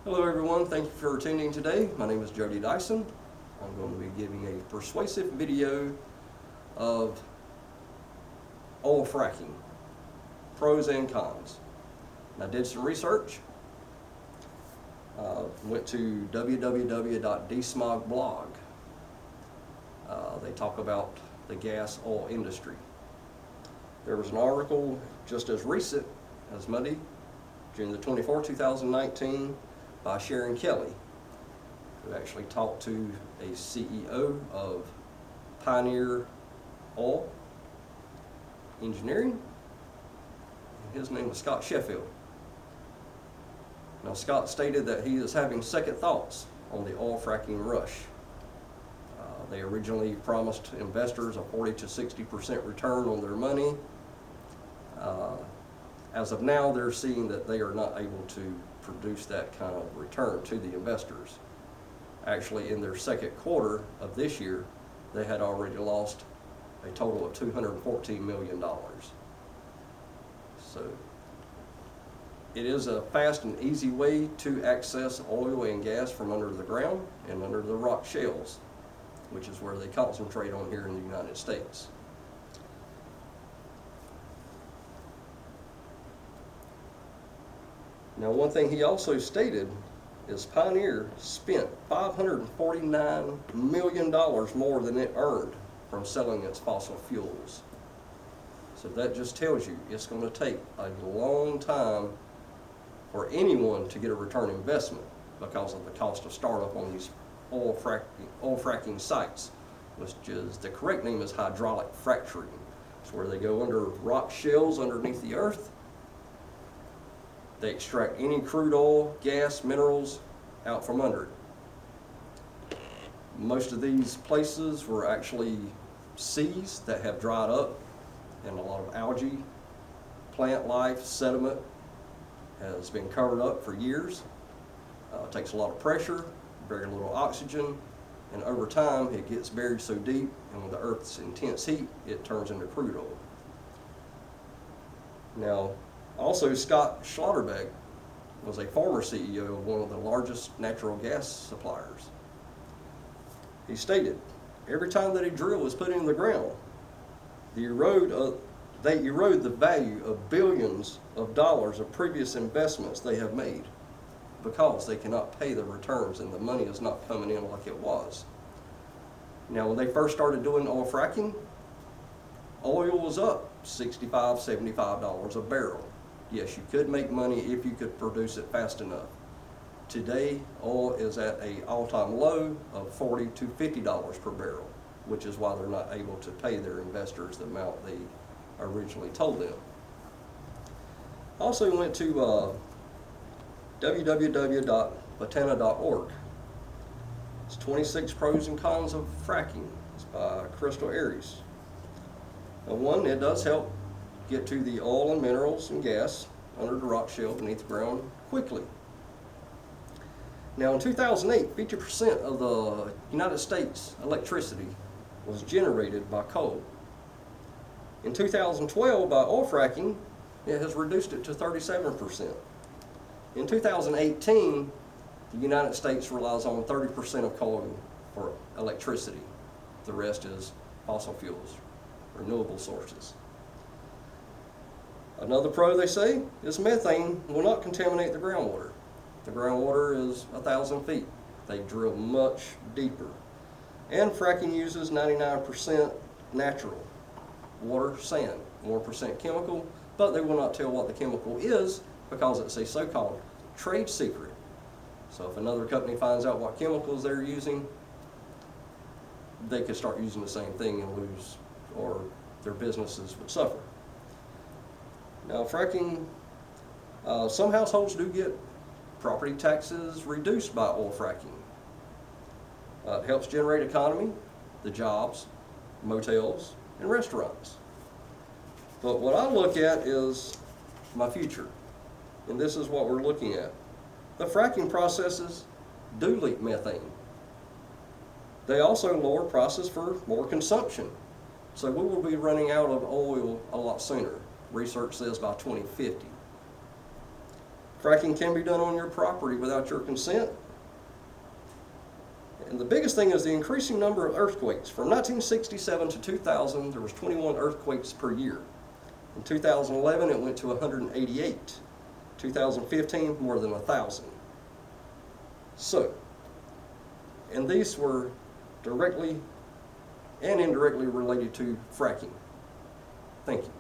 Hello everyone, thank you for attending today. My name is Jody Dyson. I'm going to be giving a persuasive video of oil fracking, pros and cons. And I did some research, went to www.dsmogblog. They talk about the gas oil industry. There was an article just as recent as Monday, June the 24th, 2019, by Sharon Kelly, who actually talked to a CEO of Pioneer Oil Engineering, and his name was Scott Sheffield. Now, Scott stated that he is having second thoughts on the oil fracking rush. They originally promised investors a 40 to 60% return on their money. As of now, they're seeing that they are not able to produce that kind of return to the investors. Actually, in their second quarter of this year, they had already lost a total of $214 million. So it is a fast and easy way to access oil and gas from under the ground and under the rock shales, which is where they concentrate on here in the United States. Now, one thing he also stated is Pioneer spent $549 million more than it earned from selling its fossil fuels. So that just tells you it's going to take a long time for anyone to get a return investment because of the cost of startup on these oil fracking sites, which is, the correct name is hydraulic fracturing. It's where they go under rock shales underneath the earth. They extract any crude oil, gas, minerals out from under it. Most of these places were actually seas that have dried up, and a lot of algae, plant life, sediment has been covered up for years. It takes a lot of pressure, very little oxygen, and over time it gets buried so deep, and with the Earth's intense heat, it turns into crude oil. Now, also, Scott Schlotterbeck was a former CEO of one of the largest natural gas suppliers. He stated, every time that a drill is put in the ground, they erode the value of billions of dollars of previous investments they have made because they cannot pay the returns and the money is not coming in like it was. Now, when they first started doing oil fracking, oil was up $65, $75 a barrel. Yes, you could make money if you could produce it fast enough. Today, oil is at an all-time low of $40 to $50 per barrel, which is why they're not able to pay their investors the amount they originally told them. I also went to www.botana.org. It's 26 pros and cons of fracking. It's by Crystal Aries. Now, one, it does help get to the oil and minerals and gas under the rock shale beneath the ground quickly. Now, in 2008, 50% of the United States electricity was generated by coal. In 2012, by oil fracking, it has reduced it to 37%. In 2018, the United States relies on 30% of coal for electricity. The rest is fossil fuels, renewable sources. Another pro, they say, is methane will not contaminate the groundwater. The groundwater is 1,000 feet. They drill much deeper. And fracking uses 99% natural water, sand, 1% chemical, but they will not tell what the chemical is because it's a so-called trade secret. So if another company finds out what chemicals they're using, they could start using the same thing and lose, or their businesses would suffer. Now, fracking, some households do get property taxes reduced by oil fracking. It helps generate economy, the jobs, motels, and restaurants. But what I look at is my future, and this is what we're looking at. The fracking processes do leak methane. They also lower prices for more consumption. So we will be running out of oil a lot sooner. Research says by 2050. Fracking can be done on your property without your consent. And the biggest thing is the increasing number of earthquakes. From 1967 to 2000, there was 21 earthquakes per year. In 2011, it went to 188. 2015, more than 1,000. So, and these were directly and indirectly related to fracking. Thank you.